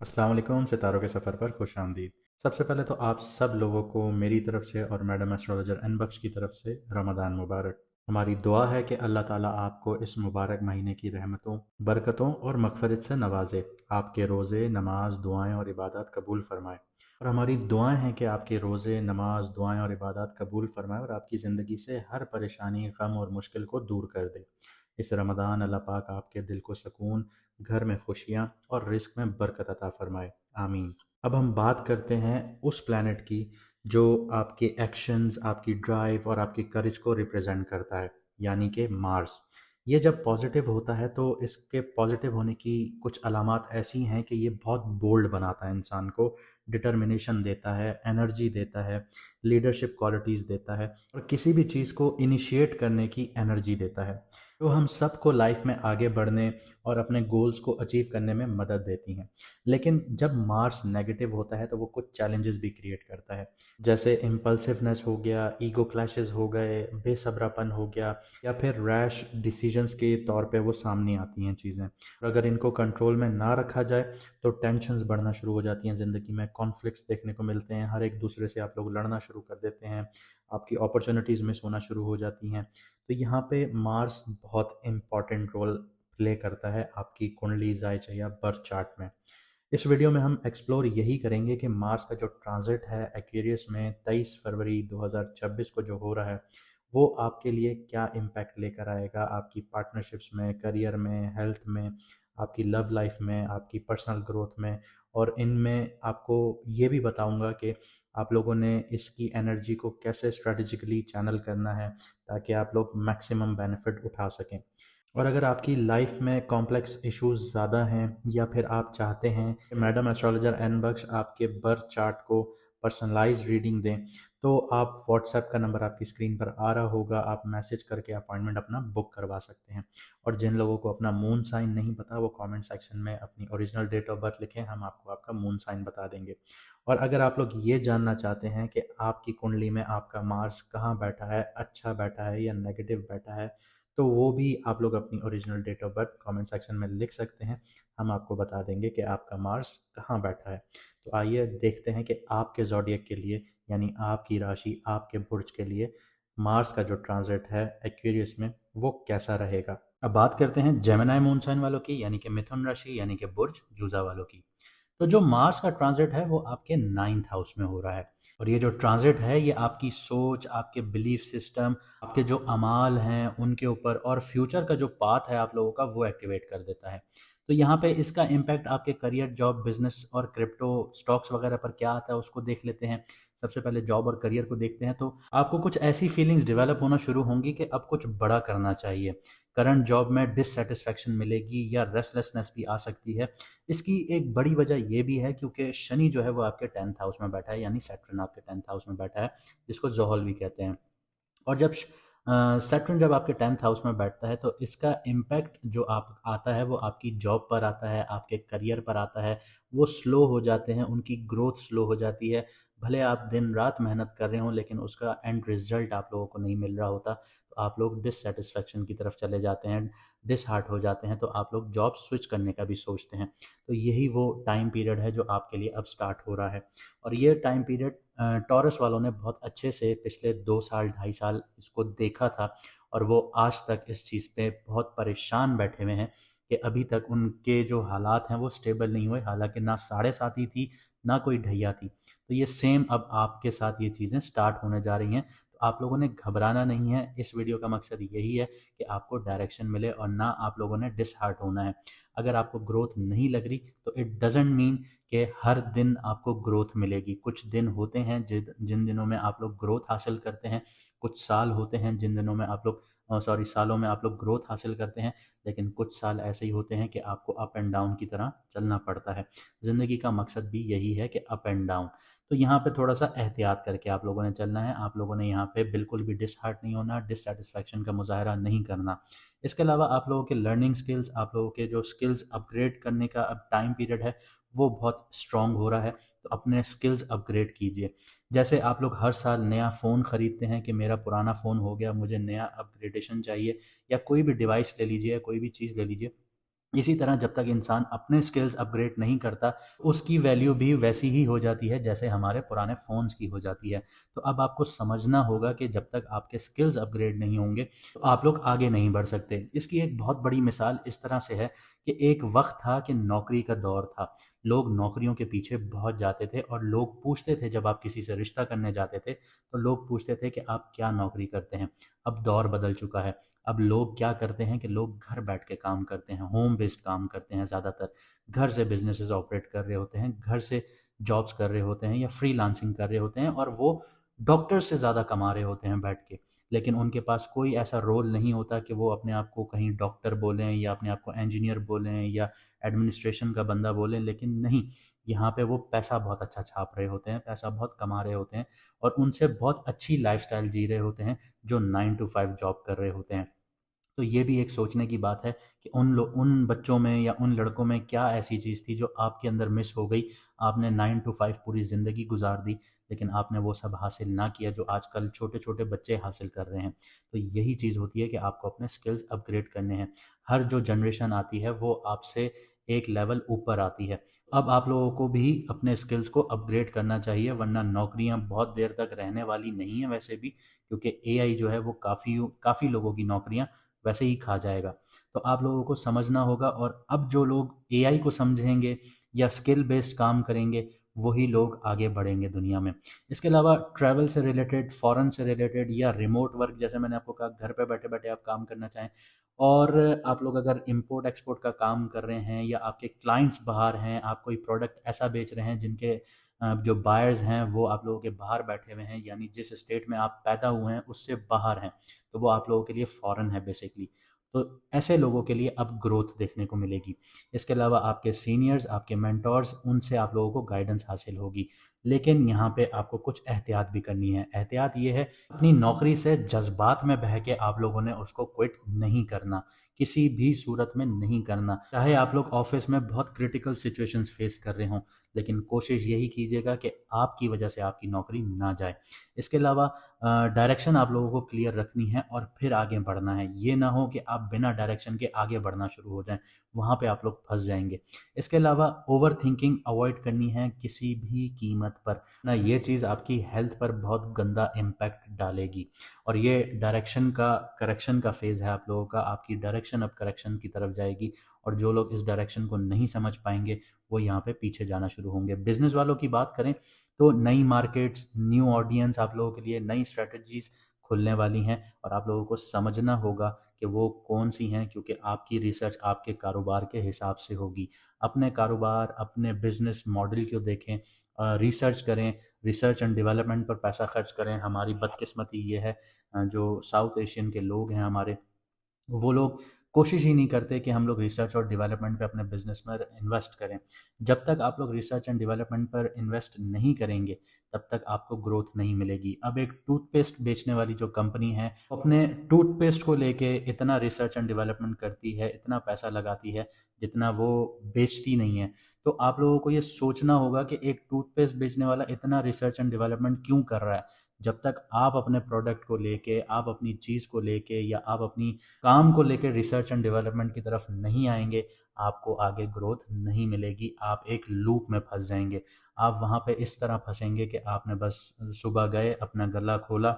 अस्सलाम वालेकुम। सितारों के सफ़र पर खुश आमदीद। सबसे पहले तो आप सब लोगों को मेरी तरफ से और मैडम एस्ट्रोलॉजर एन बख्श की तरफ से रमज़ान मुबारक। हमारी दुआ है कि अल्लाह ताला आपको इस मुबारक महीने की रहमतों, बरकतों और मगफरत से नवाजे, आपके रोज़े, नमाज, दुआएं और इबादत कबूल फरमाए। और हमारी दुआएं हैं कि आपके रोज़े, नमाज, दुआएं और इबादत कबूल फरमाए और आपकी ज़िंदगी से हर परेशानी, गम और मुश्किल को दूर कर दे। इस रमज़ान अल्लाह पाक आपके दिल को सुकून, घर में खुशियाँ और रिस्क में बरकत अता फरमाए। आमीन। अब हम बात करते हैं उस प्लैनेट की जो आपके एक्शंस, आपकी ड्राइव और आपकी करेज को रिप्रेजेंट करता है, यानी कि मार्स। ये जब पॉजिटिव होता है तो इसके पॉजिटिव होने की कुछ अलामात ऐसी हैं कि ये बहुत बोल्ड बनाता है इंसान को, डिटर्मिनेशन देता है, एनर्जी देता है, लीडरशिप क्वालिटीज़ देता है और किसी भी चीज़ को इनिशिएट करने की एनर्जी देता है, जो हम सबको लाइफ में आगे बढ़ने और अपने गोल्स को अचीव करने में मदद देती हैं। लेकिन जब मार्स नेगेटिव होता है तो वो कुछ चैलेंजेस भी क्रिएट करता है, जैसे इम्पल्सिवनेस हो गया, ईगो क्लैशेस हो गए, बेसब्रापन हो गया या फिर रैश डिसीजंस के तौर पे वो सामने आती हैं चीज़ें। और अगर इनको कंट्रोल में ना रखा जाए तो टेंशन्स बढ़ना शुरू हो जाती हैं ज़िंदगी में, कॉन्फ्लिक्ट्स देखने को मिलते हैं, हर एक दूसरे से आप लोग लड़ना शुरू कर देते हैं, आपकी अपॉर्चुनिटीज़ मिस होना शुरू हो जाती हैं। तो यहाँ पे मार्स बहुत इम्पॉर्टेंट रोल प्ले करता है आपकी कुंडली जायचा या बर्थ चार्ट में। इस वीडियो में हम एक्सप्लोर यही करेंगे कि मार्स का जो ट्रांजिट है एक्वेरियस में 23 फरवरी 2026 को जो हो रहा है, वो आपके लिए क्या इम्पैक्ट लेकर आएगा आपकी पार्टनरशिप्स में, करियर में, हेल्थ में, आपकी लव लाइफ में, आपकी पर्सनल ग्रोथ में। और इनमें आपको ये भी बताऊंगा कि आप लोगों ने इसकी एनर्जी को कैसे स्ट्रेटजिकली चैनल करना है ताकि आप लोग मैक्सिमम बेनिफिट उठा सकें। और अगर आपकी लाइफ में कॉम्प्लेक्स इश्यूज ज़्यादा हैं या फिर आप चाहते हैं कि मैडम एस्ट्रोलॉजर एन बख्श आपके बर्थ चार्ट को पर्सनलाइज रीडिंग दें, तो आप व्हाट्सएप का नंबर आपकी स्क्रीन पर आ रहा होगा, आप मैसेज करके अपॉइंटमेंट अपना बुक करवा सकते हैं। और जिन लोगों को अपना मून साइन नहीं पता वो कमेंट सेक्शन में अपनी ओरिजिनल डेट ऑफ बर्थ लिखें, हम आपको आपका मून साइन बता देंगे। और अगर आप लोग ये जानना चाहते हैं कि आपकी कुंडली में आपका मार्स कहाँ बैठा है, अच्छा बैठा है या नेगेटिव बैठा है, तो वो भी आप लोग अपनी original date of birth comment section में लिख सकते हैं, हम आपको बता देंगे कि आपका मार्स कहाँ बैठा है। तो आइए देखते हैं कि आपके ज़ोडिएक के लिए, यानी आपकी राशि, आपके बुर्ज के लिए मार्स का जो ट्रांजिट है एक्वेरियस में वो कैसा रहेगा। अब बात करते हैं जेमिनी मून साइन वालों की, यानी कि मिथुन राशि, यानी कि बुर्ज जूझा वालों की। तो जो मार्स का ट्रांजिट है वो आपके 9th हाउस में हो रहा है। और ये जो ट्रांजिट है ये आपकी सोच, आपके बिलीफ सिस्टम, आपके जो अमाल हैं उनके ऊपर और फ्यूचर का जो पाथ है आप लोगों का वो एक्टिवेट कर देता है। तो यहाँ पे इसका इम्पैक्ट आपके करियर, जॉब, बिजनेस और क्रिप्टो स्टॉक्स वगैरह पर क्या आता है उसको देख लेते हैं। सबसे पहले जॉब और करियर को देखते हैं तो आपको कुछ ऐसी फीलिंग्स डेवलप होना शुरू होंगी कि अब कुछ बड़ा करना चाहिए। करंट जॉब में डिससेटिस्फैक्शन मिलेगी या रेस्टलेसनेस भी आ सकती है। इसकी एक बड़ी वजह ये भी है क्योंकि शनि जो है वो आपके 10th हाउस में बैठा है, यानी सैटर्न आपके 10th हाउस में बैठा है, जिसको जोहल भी कहते हैं। और जब सैटर्न जब आपके 10th हाउस में बैठता है तो इसका इम्पैक्ट जो आप आता है वो आपकी जॉब पर आता है, आपके करियर पर आता है। वो स्लो हो जाते हैं, उनकी ग्रोथ स्लो हो जाती है। भले आप दिन रात मेहनत कर रहे हो लेकिन उसका एंड रिजल्ट आप लोगों को नहीं मिल रहा होता, तो आप लोग डिससेटिस्फैक्शन की तरफ चले जाते हैं, डिसहार्ट हो जाते हैं, तो आप लोग जॉब स्विच करने का भी सोचते हैं। तो यही वो टाइम पीरियड है जो आपके लिए अब स्टार्ट हो रहा है। और ये टाइम पीरियड टॉरस वालों ने बहुत अच्छे से पिछले 2 साल 2.5 साल इसको देखा था और वो आज तक इस चीज़ पे बहुत परेशान बैठे हुए हैं कि अभी तक उनके जो हालात हैं वो स्टेबल नहीं हुए। हालांकि ना 7.5 थी, ना कोई ढैया थी। तो ये सेम अब आपके साथ ये चीज़ें स्टार्ट होने जा रही हैं। तो आप लोगों ने घबराना नहीं है। इस वीडियो का मकसद यही है कि आपको डायरेक्शन मिले और ना आप लोगों ने डिसहार्ट होना है। अगर आपको ग्रोथ नहीं लग रही तो इट डजेंट मीन कि हर दिन आपको ग्रोथ मिलेगी। कुछ दिन होते हैं जिन दिनों में आप लोग ग्रोथ हासिल करते हैं, कुछ साल होते हैं जिन दिनों में आप लोग सालों में आप लोग ग्रोथ हासिल करते हैं, लेकिन कुछ साल ऐसे ही होते हैं कि आपको अप एंड डाउन की तरह चलना पड़ता है। ज़िंदगी का मकसद भी यही है कि अप एंड डाउन। तो यहाँ पे थोड़ा-सा एहतियात करके आप लोगों ने चलना है। आप लोगों ने यहाँ पे बिल्कुल भी डिसहार्ट नहीं होना, डिससैटिस्फैक्शन का मुज़ाहरा नहीं करना। इसके अलावा आप लोगों के लर्निंग स्किल्स, आप लोगों के जो स्किल्स अपग्रेड करने का अब टाइम पीरियड है, वो बहुत स्ट्रॉन्ग हो रहा है। तो अपने स्किल्स अपग्रेड कीजिए। जैसे आप लोग हर साल नया फ़ोन ख़रीदते हैं कि मेरा पुराना फ़ोन हो गया, मुझे नया अपग्रेडेशन चाहिए, या कोई भी डिवाइस ले लीजिए, कोई भी चीज़ ले लीजिए। इसी तरह जब तक इंसान अपने स्किल्स अपग्रेड नहीं करता, उसकी वैल्यू भी वैसी ही हो जाती है जैसे हमारे पुराने फ़ोन्स की हो जाती है। तो अब आपको समझना होगा कि जब तक आपके स्किल्स अपग्रेड नहीं होंगे, तो आप लोग आगे नहीं बढ़ सकते। इसकी एक बहुत बड़ी मिसाल इस तरह से है कि एक वक़्त था कि नौकरी का दौर था। लोग नौकरियों के पीछे बहुत जाते थे और लोग पूछते थे, जब आप किसी से रिश्ता करने जाते थे, तो लोग पूछते थे कि आप क्या नौकरी करते हैं? अब दौर बदल चुका है। अब लोग क्या करते हैं कि लोग घर बैठ के काम करते हैं, होम बेस्ड काम करते हैं ज़्यादातर। घर से बिज़नेसेस ऑपरेट कर रहे होते हैं, घर से जॉब्स कर रहे होते हैं या फ्रीलांसिंग कर रहे होते हैं, और वो डॉक्टर से ज़्यादा कमा रहे होते हैं बैठ के। लेकिन उनके पास कोई ऐसा रोल नहीं होता कि वो अपने आप को कहीं डॉक्टर बोलें या अपने आप को इंजीनियर बोलें या एडमिनिस्ट्रेशन का बंदा बोलें, लेकिन नहीं, यहाँ पे वो पैसा बहुत अच्छा छाप रहे होते हैं, पैसा बहुत कमा रहे होते हैं और उनसे बहुत अच्छी लाइफ़स्टाइल जी रहे होते हैं, जो 9 टू 5 जॉब कर रहे होते हैं। तो ये भी एक सोचने की बात है कि उन बच्चों में या उन लड़कों में क्या ऐसी चीज़ थी जो आपके अंदर मिस हो गई। आपने 9 टू 5 पूरी ज़िंदगी गुजार दी, लेकिन आपने वो सब हासिल ना किया जो आजकल छोटे-छोटे बच्चे हासिल कर रहे हैं। तो यही चीज़ होती है कि आपको अपने स्किल्स अपग्रेड करने हैं। हर जो जनरेशन आती है वो आपसे एक लेवल ऊपर आती है। अब आप लोगों को भी अपने स्किल्स को अपग्रेड करना चाहिए, वरना नौकरियां बहुत देर तक रहने वाली नहीं है वैसे भी, क्योंकि एआई जो है वो काफ़ी काफ़ी लोगों की नौकरियां वैसे ही खा जाएगा। तो आप लोगों को समझना होगा, और अब जो लोग एआई को समझेंगे या स्किल बेस्ड काम करेंगे, वही लोग आगे बढ़ेंगे दुनिया में। इसके अलावा ट्रैवल से रिलेटेड, फॉरेन से रिलेटेड या रिमोट वर्क, जैसे मैंने आपको कहा, घर पे बैठे-बैठे आप काम करना चाहें, और आप लोग अगर इम्पोर्ट एक्सपोर्ट का काम कर रहे हैं या आपके क्लाइंट्स बाहर हैं, आप कोई प्रोडक्ट ऐसा बेच रहे हैं जिनके जो बायर्स हैं वो आप लोगों के बाहर बैठे हुए हैं, यानी जिस स्टेट में आप पैदा हुए हैं उससे बाहर हैं, तो वो आप लोगों के लिए फ़ॉरेन है बेसिकली। तो ऐसे लोगों के लिए अब ग्रोथ देखने को मिलेगी। इसके अलावा आपके सीनियर्स, आपके मेंटोर्स, उनसे आप लोगों को गाइडेंस हासिल होगी। लेकिन यहाँ पे आपको कुछ एहतियात भी करनी है। एहतियात ये है, अपनी नौकरी से जज़्बात में बह के आप लोगों ने उसको क्विट नहीं करना, किसी भी सूरत में नहीं करना। चाहे आप लोग ऑफ़िस में बहुत क्रिटिकल सिचुएशंस फ़ेस कर रहे हों, लेकिन कोशिश यही कीजिएगा कि आपकी वजह से आपकी नौकरी ना जाए। इसके अलावा डायरेक्शन आप लोगों को क्लियर रखनी है और फिर आगे बढ़ना है। ये ना हो कि आप बिना डायरेक्शन के आगे बढ़ना शुरू हो जाएँ, वहाँ पे आप लोग फँस जाएँगे। इसके अलावा ओवरथिंकिंग अवॉइड करनी है किसी भी कीमत पर, ना ये चीज़ आपकी हेल्थ पर बहुत गंदा इम्पैक्ट डालेगी, और ये डायरेक्शन का करेक्शन का फ़ेज़ है आप लोगों का। आपकी डायरेक्शन अब करेक्शन की तरफ जाएगी, और जो लोग इस डायरेक्शन को नहीं समझ पाएँगे, वो यहाँ पे पीछे जाना शुरू होंगे। बिज़नेस वालों की बात करें तो नई मार्केट्स, न्यू ऑडियंस आप लोगों के लिए, नई स्ट्रैटेजीज़ खुलने वाली हैं, और आप लोगों को समझना होगा कि वो कौन-सी हैं, क्योंकि आपकी रिसर्च आपके कारोबार के हिसाब से होगी। अपने कारोबार, अपने बिज़नेस मॉडल को देखें, रिसर्च करें, रिसर्च एंड डेवलपमेंट पर पैसा खर्च करें। हमारी बदकिस्मती ये है, जो साउथ एशियन के लोग हैं हमारे, वो लोग कोशिश ही नहीं करते कि हम लोग रिसर्च और डेवलपमेंट पे अपने बिजनेस में इन्वेस्ट करें। जब तक आप लोग रिसर्च एंड डेवलपमेंट पर इन्वेस्ट नहीं करेंगे, तब तक आपको ग्रोथ नहीं मिलेगी। अब एक टूथपेस्ट बेचने वाली जो कंपनी है, अपने टूथपेस्ट को लेके इतना रिसर्च एंड डेवलपमेंट करती है, इतना पैसा लगाती है, जितना वो बेचती नहीं है। तो आप लोगों को ये सोचना होगा कि एक टूथपेस्ट बेचने वाला इतना रिसर्च एंड डेवलपमेंट क्यों कर रहा है। जब तक आप अपने प्रोडक्ट को लेके, आप अपनी चीज़ को लेके या आप अपनी काम को लेकर रिसर्च एंड डेवलपमेंट की तरफ नहीं आएंगे, आपको आगे ग्रोथ नहीं मिलेगी। आप एक लूप में फंस जाएंगे। आप वहाँ पे इस तरह फंसेंगे कि आपने बस सुबह गए, अपना गला खोला,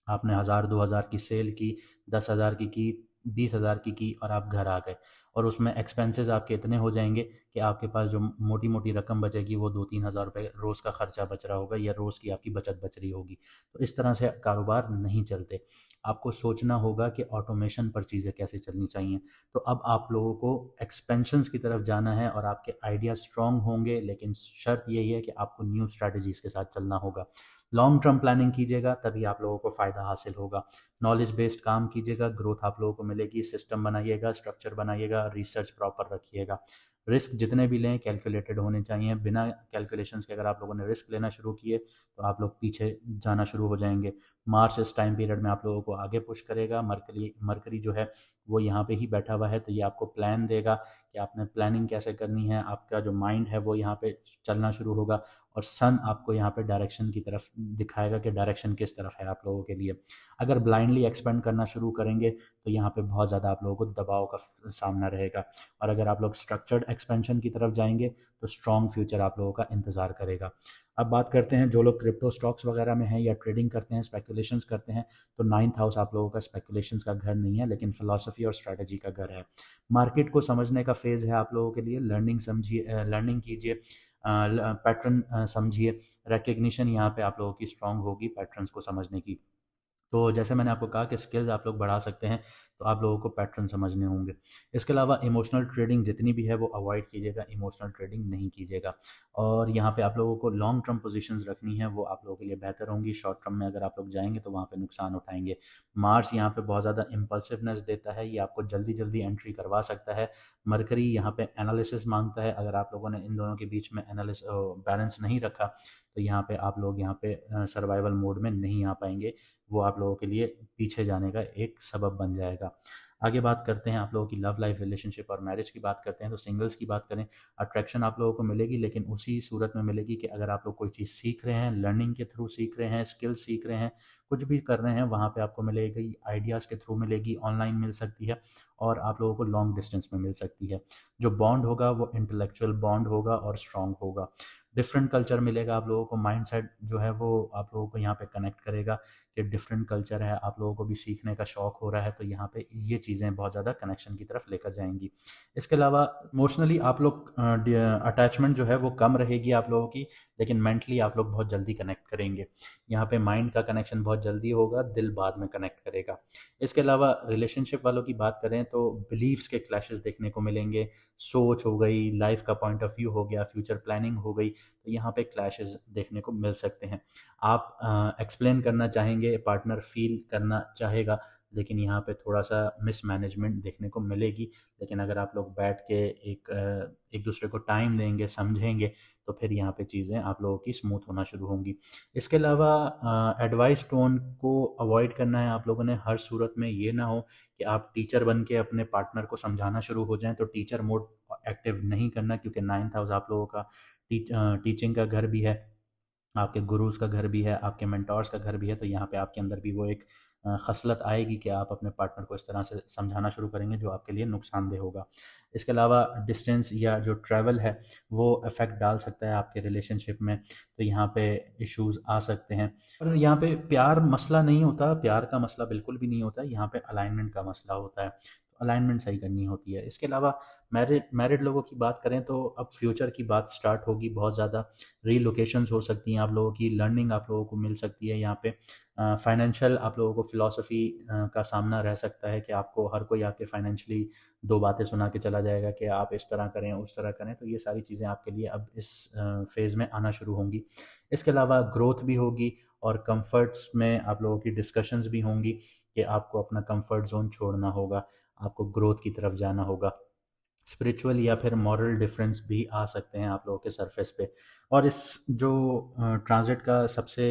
आपने 1000 2000 की सेल की, 10,000 की, 20,000 की और आप घर आ गए, और उसमें एक्सपेंसेस आपके इतने हो जाएंगे कि आपके पास जो मोटी मोटी रकम बचेगी वो 2-3 हज़ार रुपये रोज़ का खर्चा बच रहा होगा, या रोज़ की आपकी बचत बच रही होगी। तो इस तरह से कारोबार नहीं चलते। आपको सोचना होगा कि ऑटोमेशन पर चीज़ें कैसे चलनी चाहिए। तो अब आप लोगों को एक्सपेंशंस की तरफ जाना है, और आपके आइडिया स्ट्रांग होंगे, लेकिन शर्त यही है कि आपको न्यू स्ट्रैटेजीज़ के साथ चलना होगा। लॉन्ग टर्म प्लानिंग कीजिएगा, तभी आप लोगों को फ़ायदा हासिल होगा। नॉलेज बेस्ड काम कीजिएगा, ग्रोथ आप लोगों को मिलेगी। सिस्टम बनाइएगा, स्ट्रक्चर बनाइएगा, रिसर्च प्रॉपर रखिएगा। रिस्क जितने भी लें कैलकुलेटेड होने चाहिए। बिना कैलकुलेशंस के अगर आप लोगों ने रिस्क लेना शुरू किए, तो आप लोग पीछे जाना शुरू हो जाएंगे। मार्स इस टाइम पीरियड में आप लोगों को आगे पुश करेगा। मरकरी मरकरी जो है वो यहाँ पे ही बैठा हुआ है, तो ये आपको प्लान देगा कि आपने प्लानिंग कैसे करनी है, आपका जो माइंड है वो यहाँ पे चलना शुरू होगा और सन आपको यहाँ पे डायरेक्शन की तरफ दिखाएगा कि डायरेक्शन किस तरफ है आप लोगों के लिए। अगर ब्लाइंडली एक्सपेंड करना शुरू करेंगे तो यहाँ पे बहुत ज़्यादा आप लोगों को दबाव का सामना रहेगा, और अगर आप लोग स्ट्रक्चर्ड एक्सपेंशन की तरफ जाएंगे तो स्ट्रॉन्ग फ्यूचर आप लोगों का इंतज़ार करेगा। अब बात करते हैं जो लोग क्रिप्टो स्टॉक्स वगैरह में हैं या ट्रेडिंग करते हैं, स्पेकुलेशंस करते हैं, तो नाइन्थ हाउस आप लोगों का स्पेकुलेशंस का घर नहीं है, लेकिन फिलॉसफी और स्ट्रैटेजी का घर है। मार्केट को समझने का फेज़ है आप लोगों के लिए। लर्निंग समझिए, लर्निंग कीजिए, पैटर्न समझिए। रिकग्निशन यहाँ पे आप लोगों की स्ट्रांग होगी पैटर्न्स को समझने की। तो जैसे मैंने आपको कहा कि स्किल्स आप लोग बढ़ा सकते हैं, तो आप लोगों को पैटर्न समझने होंगे। इसके अलावा इमोशनल ट्रेडिंग जितनी भी है वो अवॉइड कीजिएगा, इमोशनल ट्रेडिंग नहीं कीजिएगा। और यहाँ पे आप लोगों को लॉन्ग टर्म पोजीशंस रखनी है, वो आप लोगों के लिए बेहतर होंगी। शॉर्ट टर्म में अगर आप लोग जाएंगे तो वहाँ पे नुकसान उठाएंगे। मार्स यहाँ पे बहुत ज़्यादा इम्पल्सिवनेस देता है, ये आपको जल्दी जल्दी एंट्री करवा सकता है। मरकरी यहाँ पे एनालिसिस मांगता है, अगर आप लोगों ने इन दोनों के बीच में बैलेंस नहीं रखा तो यहाँ पे आप लोग यहाँ पे सर्वाइवल मोड में नहीं आ पाएंगे, वो आप लोगों के लिए पीछे जाने का एक सबब बन जाएगा। आगे बात करते हैं आप लोगों की लव लाइफ, रिलेशनशिप और मैरिज की बात करते हैं। तो सिंगल्स की बात करें, अट्रैक्शन आप लोगों को मिलेगी, लेकिन उसी सूरत में मिलेगी कि अगर आप लोग कोई चीज़ सीख रहे हैं, लर्निंग के थ्रू सीख रहे हैं, स्किल्स सीख रहे हैं, कुछ भी कर रहे हैं, वहाँ पे आपको मिलेगी, आइडियाज़ के थ्रू मिलेगी, ऑनलाइन मिल सकती है और आप लोगों को लॉन्ग डिस्टेंस में मिल सकती है। जो बॉन्ड होगा वो इंटेलेक्चुअल बॉन्ड होगा और स्ट्रांग होगा। डिफरेंट कल्चर मिलेगा आप लोगों को, माइंडसेट जो है वो आप लोगों को यहाँ पे कनेक्ट करेगा कि डिफरेंट कल्चर है, आप लोगों को भी सीखने का शौक हो रहा है, तो यहाँ पे ये चीज़ें बहुत ज़्यादा कनेक्शन की तरफ लेकर जाएंगी। इसके अलावा इमोशनली आप लोग अटैचमेंट जो है वो कम रहेगी आप लोगों की, लेकिन मेंटली आप लोग बहुत जल्दी कनेक्ट करेंगे। यहाँ पे माइंड का कनेक्शन बहुत जल्दी होगा, दिल बाद में कनेक्ट करेगा। इसके अलावा रिलेशनशिप वालों की बात करें तो बिलीव्स के क्लैशेस देखने को मिलेंगे, सोच हो गई, लाइफ का पॉइंट ऑफ व्यू हो गया, फ्यूचर प्लानिंग हो गई, तो यहाँ पे क्लैशेस देखने को मिल सकते हैं। आप एक्सप्लेन करना चाहेंगे, पार्टनर फील करना चाहेगा, लेकिन यहाँ पे थोड़ा सा मिसमैनेजमेंट देखने को मिलेगी। लेकिन अगर आप लोग बैठ के एक दूसरे को टाइम देंगे, समझेंगे, तो फिर यहाँ पे चीज़ें आप लोगों की स्मूथ होना शुरू होंगी। इसके अलावा एडवाइस टोन को अवॉइड करना है आप लोगों ने हर सूरत में। ये ना हो कि आप टीचर बन के अपने पार्टनर को समझाना शुरू हो जाएं, तो टीचर मोड एक्टिव नहीं करना, क्योंकि नाइन्थ हाउस आप लोगों का टीचिंग का घर भी है, आपके गुरुज का घर भी है, आपके मेंटोर्स का घर भी है। तो यहाँ पे आपके अंदर भी वो एक खसलत आएगी कि आप अपने पार्टनर को इस तरह से समझाना शुरू करेंगे जो आपके लिए नुकसानदेह होगा। इसके अलावा डिस्टेंस या जो ट्रैवल है वो इफ़ेक्ट डाल सकता है आपके रिलेशनशिप में, तो यहाँ पे इश्यूज आ सकते हैं। और यहाँ पे प्यार मसला नहीं होता, प्यार का मसला बिल्कुल भी नहीं होता, यहाँ पे अलाइनमेंट का मसला होता है, तो अलाइनमेंट सही करनी होती है। इसके अलावा मैरिड लोगों की बात करें तो अब फ्यूचर की बात स्टार्ट होगी, बहुत ज़्यादा रीलोकेशंस हो सकती हैं आप लोगों की, लर्निंग आप लोगों को मिल सकती है। यहाँ पे फाइनेंशियल आप लोगों को फिलॉसफी का सामना रह सकता है कि आपको हर कोई आके फाइनेंशियली दो बातें सुना के चला जाएगा कि आप इस तरह करें, उस तरह करें, तो ये सारी चीज़ें आपके लिए अब इस फेज़ में आना शुरू होंगी। इसके अलावा ग्रोथ भी होगी और कंफर्ट्स में आप लोगों की डिस्कशंस भी होंगी कि आपको अपना कंफर्ट जोन छोड़ना होगा, आपको ग्रोथ की तरफ जाना होगा। स्पिरिचुअल या फिर मॉरल डिफरेंस भी आ सकते हैं आप लोगों के सरफेस पे। और इस जो ट्रांजिट का सबसे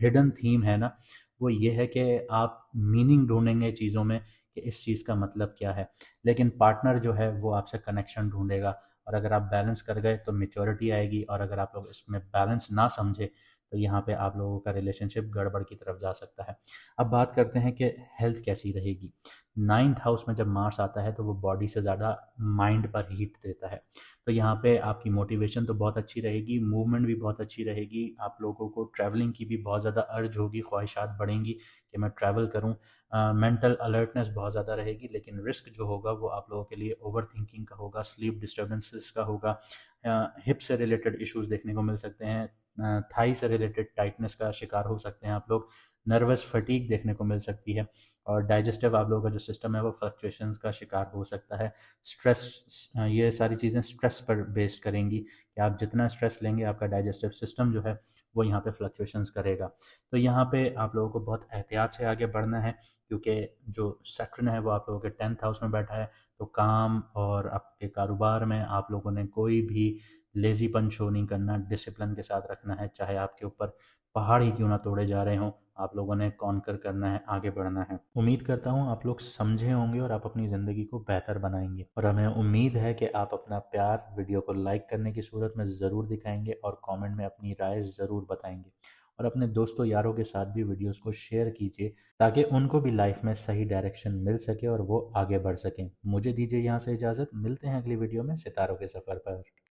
हिडन थीम है ना, वो ये है कि आप मीनिंग ढूंढेंगे चीज़ों में कि इस चीज़ का मतलब क्या है, लेकिन पार्टनर जो है वो आपसे कनेक्शन ढूंढेगा। और अगर आप बैलेंस कर गए तो मेच्योरिटी आएगी, और अगर आप लोग इसमें बैलेंस ना समझे तो यहाँ पे आप लोगों का रिलेशनशिप गड़बड़ की तरफ जा सकता है। अब बात करते हैं कि हेल्थ कैसी रहेगी। नाइन्थ हाउस में जब मार्स आता है तो वो बॉडी से ज़्यादा माइंड पर हीट देता है, तो यहाँ पे आपकी मोटिवेशन तो बहुत अच्छी रहेगी, मूवमेंट भी बहुत अच्छी रहेगी, आप लोगों को ट्रैवलिंग की भी बहुत ज़्यादा अर्ज होगी, ख्वाहिशात बढ़ेंगी कि मैं ट्रैवल करूँ। मेंटल अलर्टनेस बहुत ज़्यादा रहेगी, लेकिन रिस्क जो होगा वो आप लोगों के लिए ओवर थिंकिंग का होगा, स्लीप डिस्टर्बेंसेस का होगा, हिप से रिलेटेड इश्यूज देखने को मिल सकते हैं, थाई से रिलेटेड टाइटनेस का शिकार हो सकते हैं आप लोग, नर्वस फटीग देखने को मिल सकती है, और डाइजेस्टिव आप लोगों का जो सिस्टम है वो फ्लक्चुएशंस का शिकार हो सकता है। स्ट्रेस, ये सारी चीज़ें स्ट्रेस पर बेस्ड करेंगी कि आप जितना स्ट्रेस लेंगे आपका डाइजेस्टिव सिस्टम जो है वो यहाँ पे फ्लक्चुएशंस करेगा। तो यहाँ पे आप लोगों को बहुत एहतियात से आगे बढ़ना है, क्योंकि जो सैटर्न है वो आप लोगों के 10th हाउस में बैठा है, तो काम और आपके कारोबार में आप लोगों ने कोई भी लेज़ीपन शो नहीं करना, डिसिप्लिन के साथ रखना है, चाहे आपके ऊपर पहाड़ ही क्यों ना तोड़े जा रहे हों, आप लोगों ने कॉन्कर करना है, आगे बढ़ना है। उम्मीद करता हूँ आप लोग समझे होंगे और आप अपनी ज़िंदगी को बेहतर बनाएंगे, और हमें उम्मीद है कि आप अपना प्यार वीडियो को लाइक करने की सूरत में ज़रूर दिखाएंगे और कमेंट में अपनी राय ज़रूर बताएंगे, और अपने दोस्तों यारों के साथ भी वीडियोस को शेयर कीजिए ताकि उनको भी लाइफ में सही डायरेक्शन मिल सके और वो आगे बढ़ सकें। मुझे दीजिए यहाँ से इजाज़त, मिलते हैं अगली वीडियो में सितारों के सफ़र पर।